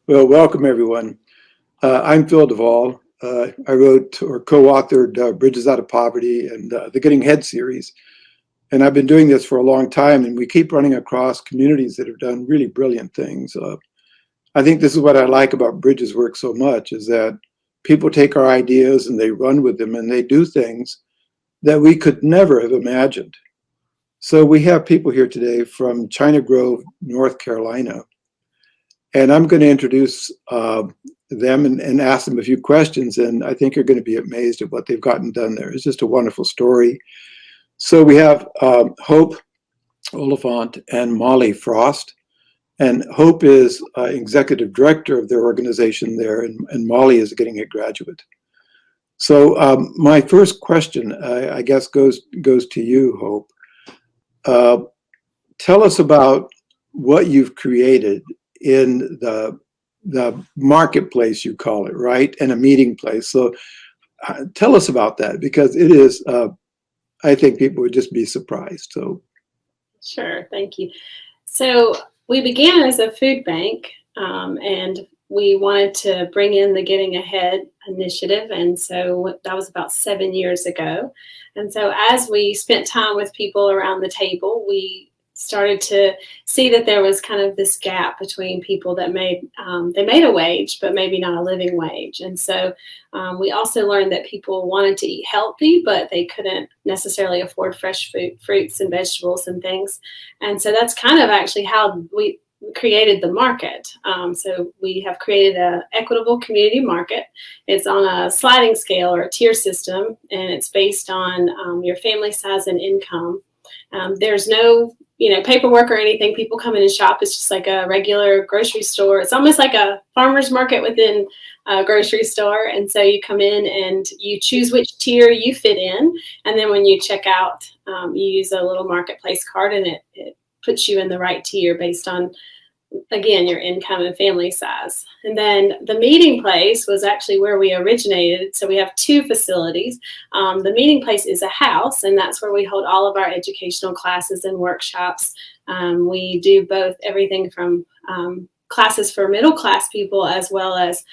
Well, welcome everyone. I'm Phil DeVol. I wrote or co-authored Bridges Out of Poverty and the Getting Ahead series. And I've been doing this for a long time, and we keep running across communities that have done really brilliant things. I think this is what I like about Bridges work so much, is that people take our ideas and they run with them and they do things that we could never have imagined. So we have people here today from China Grove, North Carolina. And I'm going to introduce them and ask them a few questions, and I think you're going to be amazed at what they've gotten done there. It's just a wonderful story. So we have Hope Oliphant and Molly Frost. And Hope is executive director of their organization there, and Molly is a Getting It graduate. So my first question, I guess, goes to you, Hope. Tell us about what you've created in the marketplace, you call it, right? And a meeting place. So tell us about that, because it is, I think people would just be surprised. So. Sure, thank you. So we began as a food bank, and we wanted to bring in the Getting Ahead initiative. And so that was about 7 years ago. And so as we spent time with people around the table, we started to see that there was kind of this gap between people that made a wage, but maybe not a living wage. And so we also learned that people wanted to eat healthy, but they couldn't necessarily afford fresh fruits and vegetables and things. And so that's kind of actually how we created the market. So we have created an equitable community market. It's on a sliding scale or a tier system, and it's based on your family size and income. There's no paperwork or anything. People come in and shop. It's just like a regular grocery store. It's almost like a farmer's market within a grocery store. And so you come in and you choose which tier you fit in. And then when you check out, you use a little marketplace card, and it puts you in the right tier based on, again, your income and family size. And then the meeting place was actually where we originated. So we have two facilities. The meeting place is a house, and that's where we hold all of our educational classes and workshops. We do both everything from classes for middle class people as well as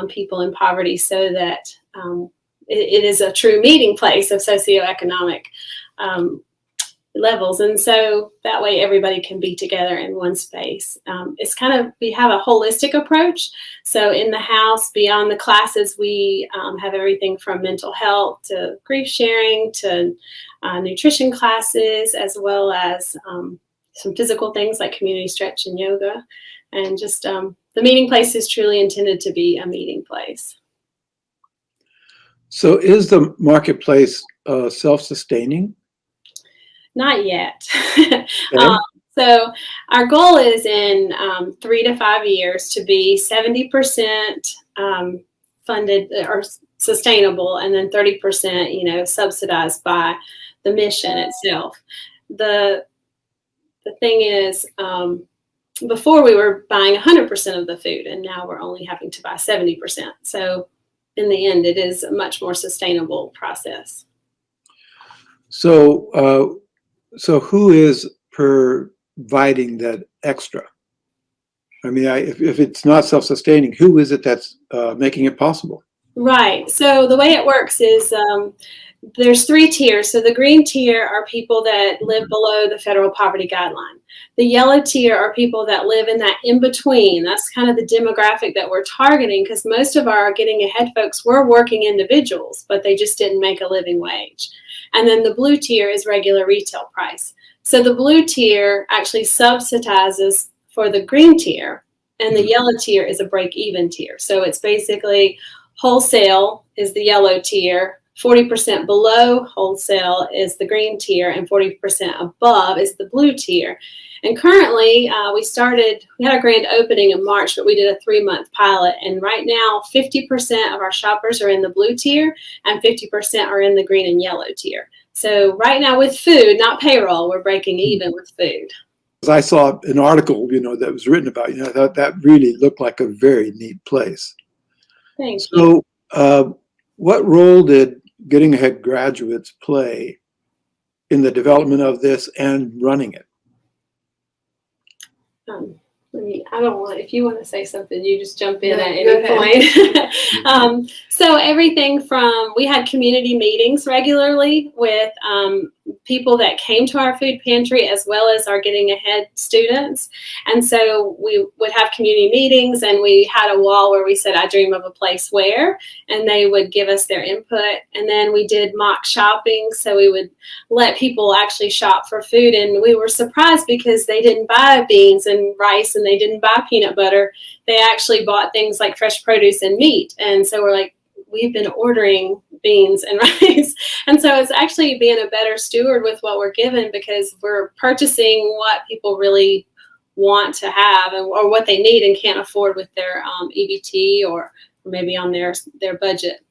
people in poverty, so that it is a true meeting place of socioeconomic levels. And so that way everybody can be together in one space. It's kind of, we have a holistic approach. So in the house, beyond the classes, we have everything from mental health to grief sharing to nutrition classes, as well as some physical things like community stretch and yoga. And just the meeting place is truly intended to be a meeting place. So is the marketplace self-sustaining? Not yet. Okay. So our goal is in 3 to 5 years to be 70% funded or sustainable, and then 30%, subsidized by the mission itself. The thing is, before we were buying 100% of the food, and now we're only having to buy 70%. So in the end, it is a much more sustainable process. So who is providing that extra? I mean, if it's not self-sustaining, who is it that's making it possible? Right. So the way it works is there's 3 tiers. So the green tier are people that live below the federal poverty guideline. The yellow tier are people that live in that in-between. That's kind of the demographic that we're targeting, because most of our Getting Ahead folks were working individuals, but they just didn't make a living wage. And then the blue tier is regular retail price. So the blue tier actually subsidizes for the green tier, and the yellow tier is a break-even tier. So it's basically wholesale is the yellow tier, 40% below wholesale is the green tier, and 40% above is the blue tier. And currently, we had a grand opening in March, but we did a 3-month pilot. And right now, 50% of our shoppers are in the blue tier and 50% are in the green and yellow tier. So right now with food, not payroll, we're breaking even with food. I saw an article, that was written about, that really looked like a very neat place. Thank you. So what role did Getting Ahead graduates play in the development of this and running it? I don't want, if you want to say something, you just jump in No, at go any point. So everything from, we had community meetings regularly with people that came to our food pantry as well as our Getting Ahead students. And so we would have community meetings, and we had a wall where we said, I dream of a place where, and they would give us their input. And then we did mock shopping. So we would let people actually shop for food. And we were surprised because they didn't buy beans and rice, and they didn't buy peanut butter. They actually bought things like fresh produce and meat. And so we're like, we've been ordering beans and rice. And so it's actually being a better steward with what we're given, because we're purchasing what people really want to have, and or what they need and can't afford with their EBT or maybe on their budget.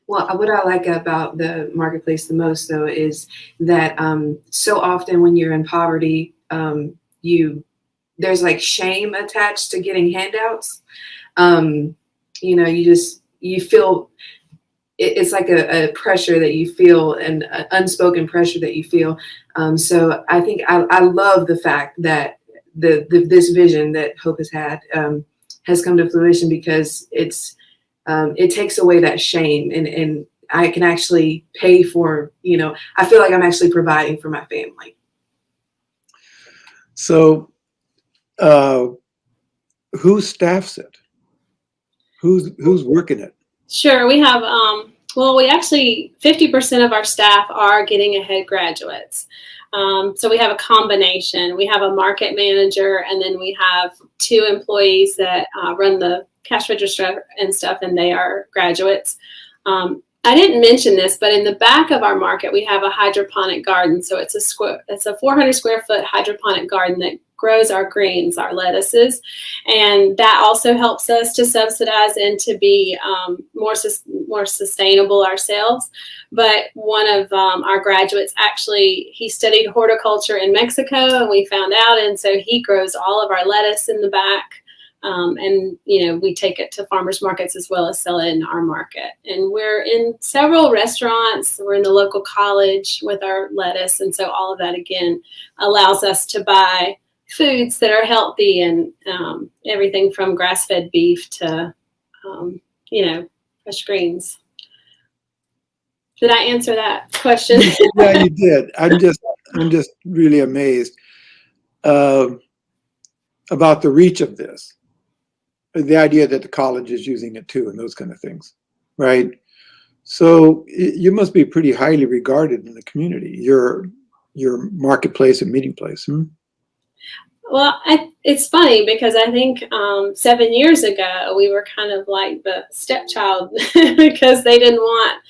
Well, what I like about the marketplace the most, though, is that so often when you're in poverty, there's like shame attached to getting handouts. You feel it's like a pressure that you feel, and an unspoken pressure that you feel. So I think I love the fact that this vision that Hope has had has come to fruition, because it takes away that shame, and I can actually pay for, I feel like I'm actually providing for my family. So who staffs it? Who's working it? Sure. We have, we actually, 50% of our staff are Getting Ahead graduates. So we have a combination. We have a market manager, and then we have 2 employees that run the cash register and stuff, and they are graduates. I didn't mention this, but in the back of our market, we have a hydroponic garden. So it's a 400 square foot hydroponic garden that grows our greens, our lettuces, and that also helps us to subsidize and to be more sustainable ourselves. But one of our graduates, actually, he studied horticulture in Mexico, and we found out, and so he grows all of our lettuce in the back. And we take it to farmers markets as well as sell it in our market. And we're in several restaurants. We're in the local college with our lettuce, and so all of that again allows us to buy foods that are healthy, and everything from grass-fed beef to fresh greens. Did I answer that question? Yeah, you did. I'm just really amazed about the reach of this. The idea that the college is using it too, and those kind of things, right? So you must be pretty highly regarded in the community, your marketplace and meeting place. Well, it's funny because I think 7 years ago we were kind of like the stepchild because they didn't want,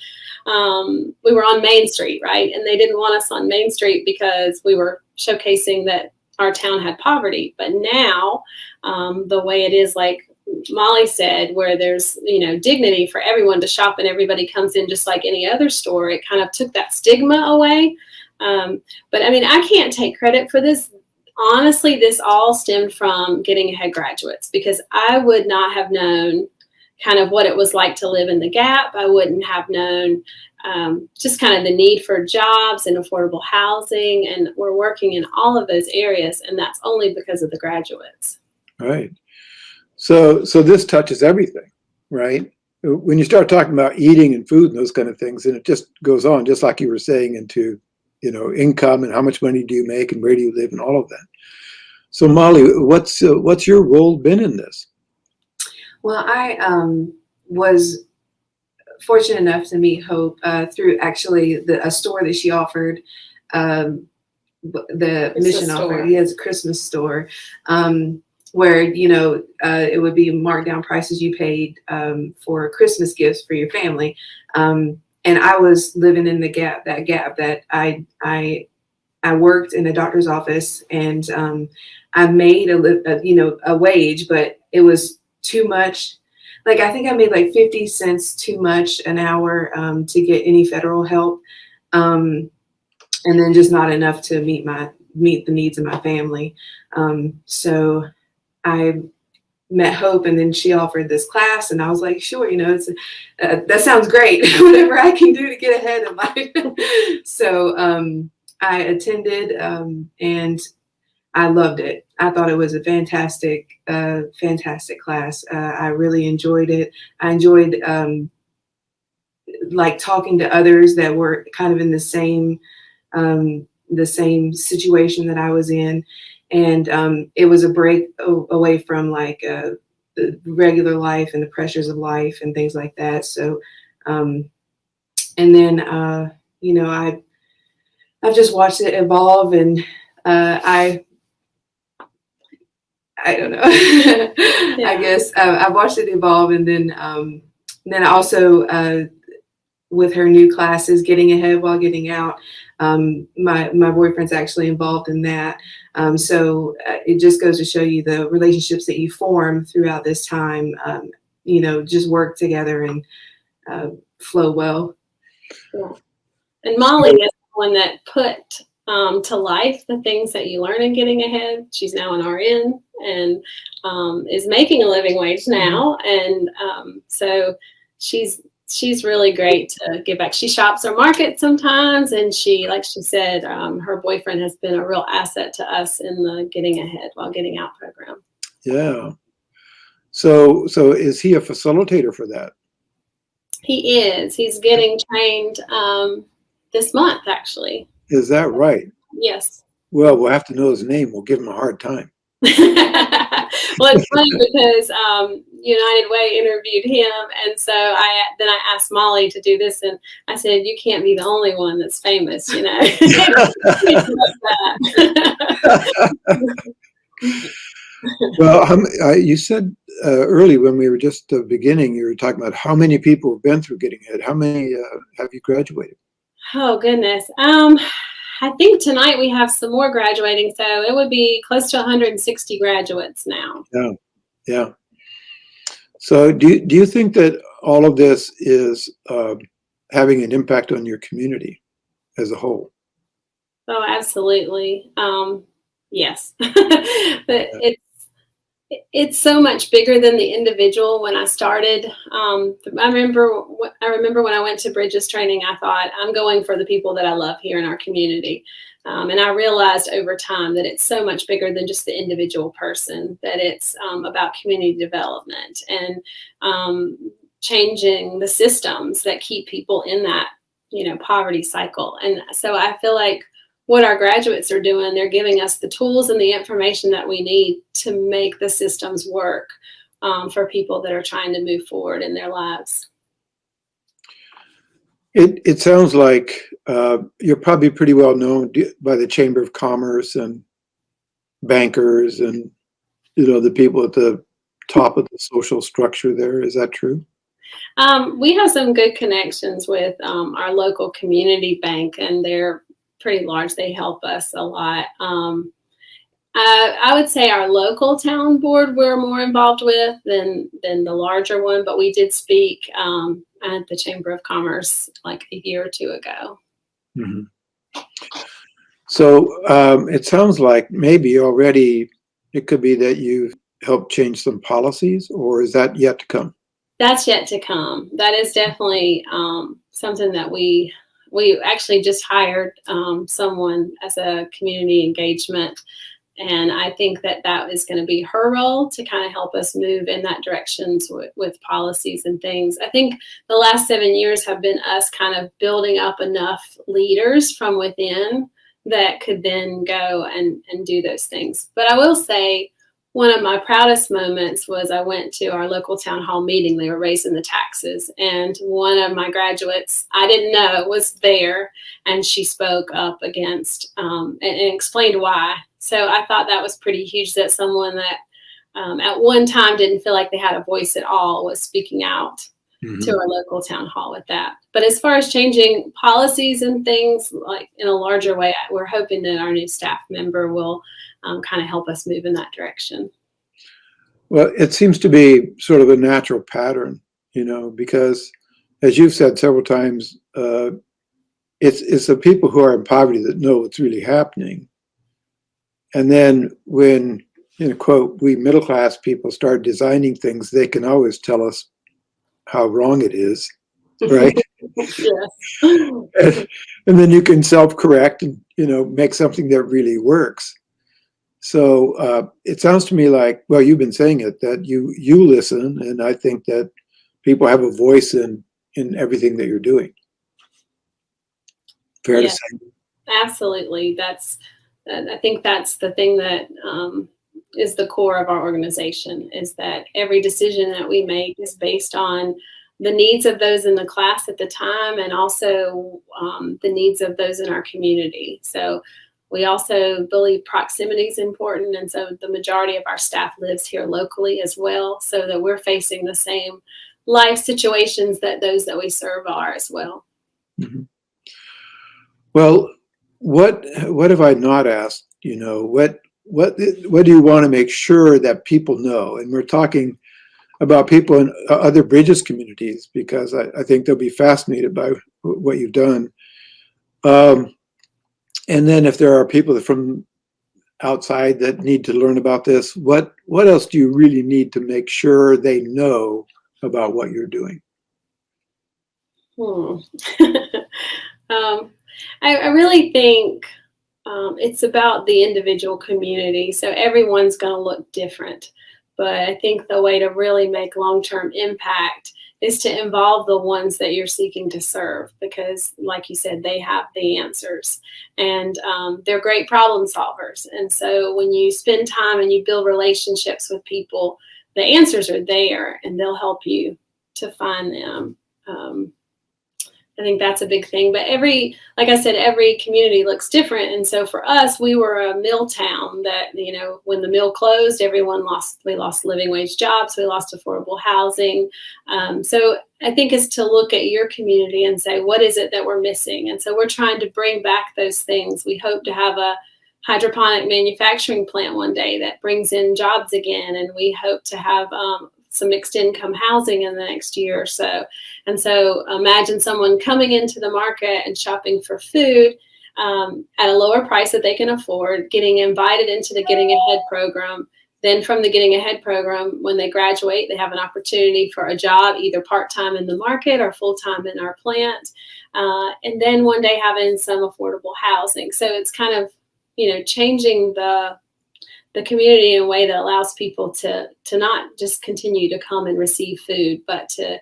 we were on Main Street, right? And they didn't want us on Main Street because we were showcasing that our town had poverty. But now the way it is, like Molly said, where there's, dignity for everyone to shop and everybody comes in just like any other store, it kind of took that stigma away. But I mean, I can't take credit for this. Honestly, this all stemmed from Getting Ahead graduates, because I would not have known kind of what it was like to live in the Gap. I wouldn't have known just kind of the need for jobs and affordable housing. And we're working in all of those areas, and that's only because of the graduates. Right. So this touches everything, right? When you start talking about eating and food and those kind of things, and it just goes on, just like you were saying, into income and how much money do you make and where do you live and all of that. So Molly, what's your role been in this? Well, I was fortunate enough to meet Hope through actually a store that she offered, the mission offered. He has a Christmas store where it would be marked down prices you paid for Christmas gifts for your family. And I was living in that gap that I worked in a doctor's office, and I made a wage, but it was too much. Like, I think I made like 50 cents too much an hour to get any federal help. And then just not enough to meet the needs of my family. So I met Hope, and then she offered this class, and I was like, sure, it's that sounds great. Whatever I can do to get ahead in life. So I attended, and I loved it. I thought it was a fantastic class. I really enjoyed it. I enjoyed like talking to others that were kind of in the same situation that I was in, and it was a break away from like the regular life and the pressures of life and things like that. So, and then I've just watched it evolve, and I don't know. Yeah. I guess I watched it evolve, and then also with her new classes, Getting Ahead While Getting Out. My boyfriend's actually involved in that. So it just goes to show you the relationships that you form throughout this time. Just work together and flow well. Yeah. And Molly is the one that put to life the things that you learn in Getting Ahead. She's now an RN and is making a living wage now. And so she's really great to give back. She shops our market sometimes, and like she said, her boyfriend has been a real asset to us in the Getting Ahead While Getting Out program. Yeah. So is he a facilitator for that? He is. He's getting trained this month, actually. Is that right? Yes. Well, we'll have to know his name. We'll give him a hard time. Well, it's funny because United Way interviewed him, and so I asked Molly to do this, and I said, "You can't be the only one that's famous, you know." Well, you said early when we were just beginning, you were talking about how many people have been through Getting Ahead. How many have you graduated? Oh, goodness. I think tonight we have some more graduating, so it would be close to 160 graduates now. Yeah. So do you think that all of this is having an impact on your community as a whole? Oh, absolutely. Yes. But it's so much bigger than the individual. When I started, I remember when I went to Bridges training, I thought, I'm going for the people that I love here in our community. And I realized over time that it's so much bigger than just the individual person, that it's about community development and changing the systems that keep people in that, poverty cycle. And so I feel like what our graduates are doing, they're giving us the tools and the information that we need to make the systems work for people that are trying to move forward in their lives. It sounds like you're probably pretty well known by the Chamber of Commerce and bankers and, the people at the top of the social structure there. Is that true? We have some good connections with our local community bank, and they're pretty large. They help us a lot. I would say our local town board we're more involved with than the larger one, but we did speak at the Chamber of Commerce like a year or two ago. Mm-hmm. So it sounds like maybe already it could be that you've helped change some policies, or is that yet to come? That's yet to come. That is definitely something that we actually just hired someone as a community engagement. And I think that is going to be her role to kind of help us move in that direction with policies and things. I think the last 7 years have been us kind of building up enough leaders from within that could then go and do those things. But I will say, one of my proudest moments was I went to our local town hall meeting. They were raising the taxes, and one of my graduates I didn't know was there, and she spoke up against and explained why. So I thought that was pretty huge, that someone that at one time didn't feel like they had a voice at all was speaking out to our local town hall with that. But as far as changing policies and things like in a larger way, we're hoping that our new staff member will kind of help us move in that direction. Well, it seems to be sort of a natural pattern, because as you've said several times, it's the people who are in poverty that know what's really happening. And then when, quote, we middle class people start designing things, they can always tell us how wrong it is, right? Yes. And then you can self-correct and, make something that really works. So it sounds to me like, well, you've been saying it, that you listen, and I think that people have a voice in everything that you're doing. Fair to Yeah, say. absolutely. I think that's the thing that is the core of our organization, is that every decision that we make is based on the needs of those in the class at the time, and also the needs of those in our community. So we also believe proximity is important, and so the majority of our staff lives here locally as well, so that we're facing the same life situations that those that we serve are as well. Mm-hmm. Well, what have I not asked? What do you want to make sure that people know? And we're talking about people in other Bridges communities, because I think they'll be fascinated by what you've done. And then if there are people from outside that need to learn about this, what else do you really need to make sure they know about what you're doing? I really think it's about the individual community. So everyone's going to look different. But I think the way to really make long-term impact is to involve the ones that you're seeking to serve, because, like you said, they have the answers, and they're great problem solvers. And so when you spend time and you build relationships with people, the answers are there, and they'll help you to find them. I think that's a big thing. But like I said, every community looks different. And so for us, we were a mill town that, when the mill closed, we lost living wage jobs, we lost affordable housing. So I think it's to look at your community and say, what is it that we're missing? And so we're trying to bring back those things. We hope to have a hydroponic manufacturing plant one day that brings in jobs again. And we hope to have some mixed income housing in the next year or so. And so imagine someone coming into the market and shopping for food at a lower price that they can afford, getting invited into the Getting Ahead program. Then from the Getting Ahead program, when they graduate, they have an opportunity for a job, either part-time in the market or full-time in our plant. And then one day having some affordable housing. So it's kind of, changing the community in a way that allows people to not just continue to come and receive food, but to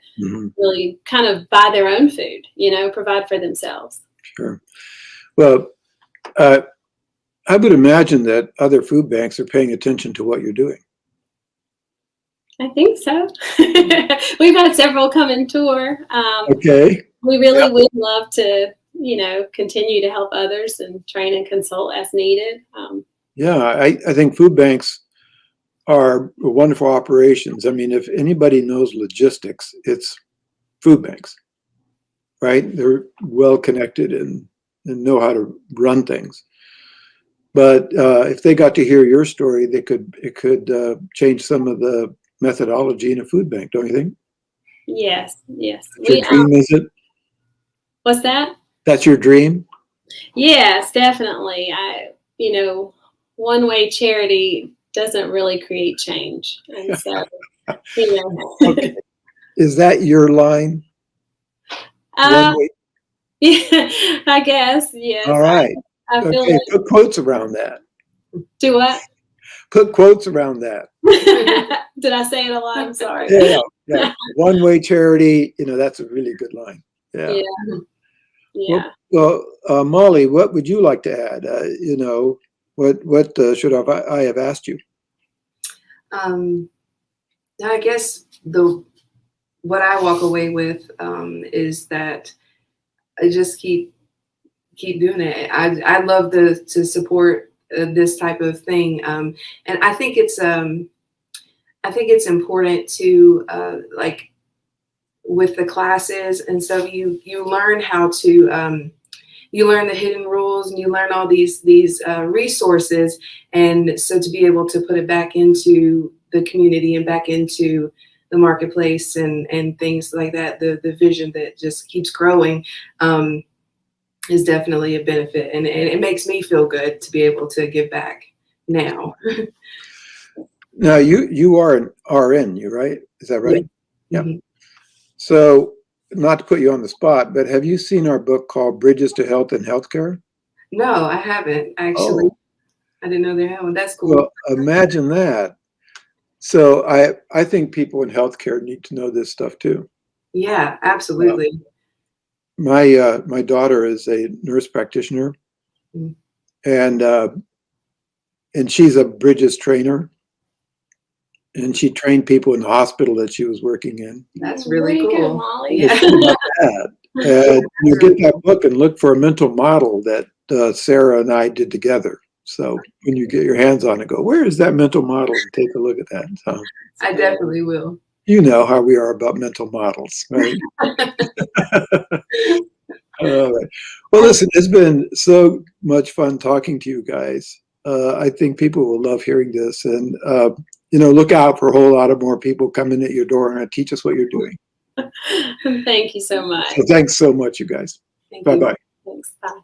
really kind of buy their own food, provide for themselves. Sure. Well, I would imagine that other food banks are paying attention to what you're doing. I think so. We've had several come and tour. Okay. We really would love to, continue to help others and train and consult as needed. Yeah, I think food banks are wonderful operations. I mean, if anybody knows logistics, it's food banks, right? They're well connected and know how to run things. But if they got to hear your story, it could change some of the methodology in a food bank, don't you think? Yes. That's your dream, is it? What's that? That's your dream? Yes, definitely. One-way charity doesn't really create change. And so, Okay. Is that your line? One-way? Yeah, I guess, yes. All right. I feel okay, like. put quotes around that. Do what? Put quotes around that. Did I say it a lot? I'm sorry. Yeah. One-way charity, that's a really good line. Yeah. Well, Molly, what would you like to add? What should I have asked you? I guess what I walk away with is that I just keep doing it. I love to support this type of thing, and I think it's important to like with the classes and stuff. You learn how to you learn the hidden rules, and you learn all these resources, and so to be able to put it back into the community and back into the marketplace and things like that, the vision that just keeps growing is definitely a benefit, and it makes me feel good to be able to give back now. Now you are an RN, you right? Is that right? Yeah. Mm-hmm. So, not to put you on the spot, but have you seen our book called Bridges to Health and Healthcare? No, I haven't actually. I didn't know they had one. That's cool. Well, imagine that. So I think people in healthcare need to know this stuff too. Yeah, absolutely. My daughter is a nurse practitioner, Mm. and she's a Bridges trainer, and she trained people in the hospital that she was working in. That's Where really you go, cool. Molly? Yeah. Think about that. And you get that book and look for a mental model that Sarah and I did together. So when you get your hands on it, go, where is that mental model? And take a look at that. So, I definitely will. you know how we are about mental models, right? All right. Well, listen, it's been so much fun talking to you guys. I think people will love hearing this, and look out for a whole lot of more people coming at your door and teach us what you're doing. Thank you so much. So thanks so much, you guys. Thank Bye you. bye. Thanks. Bye.